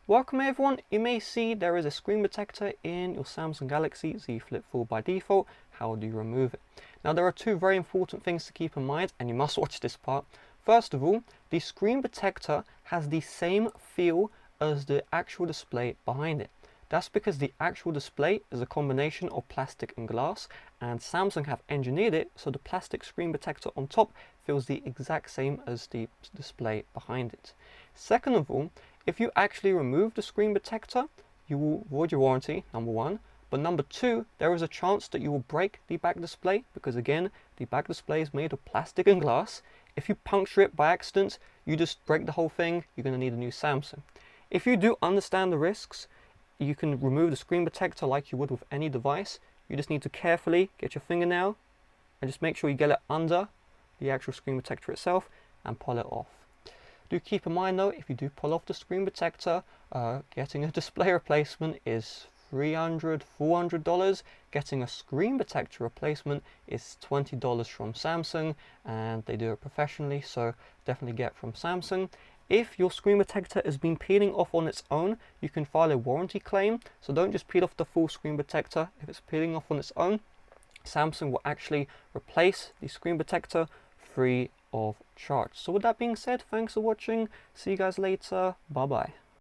Welcome everyone. You may see there is a screen protector in your Samsung Galaxy Z Flip 4 by default. How do you remove it? Now there are two very important things to keep in mind, and you must watch this part. First of all, the screen protector has the same feel as the actual display behind it. That's because the actual display is a combination of plastic and glass, and Samsung have engineered it so the plastic screen protector on top feels the exact same as the display behind it. Second of all, if you actually remove the screen protector, you will void your warranty, number one. But number two, there is a chance that you will break the back display because again, the back display is made of plastic and glass. If you puncture it by accident, you just break the whole thing, you're going to need a new Samsung. If you do understand the risks, you can remove the screen protector like you would with any device. You just need to carefully get your fingernail and just make sure you get it under the actual screen protector itself and pull it off. Do keep in mind though, if you do pull off the screen protector, getting a display replacement is $300, $400. Getting a screen protector replacement is $20 from Samsung, and they do it professionally, so definitely get from Samsung. If your screen protector has been peeling off on its own, you can file a warranty claim. So don't just peel off the full screen protector. If it's peeling off on its own, Samsung will actually replace the screen protector free of charge. So with that being said, thanks for watching. See you guys later. Bye bye.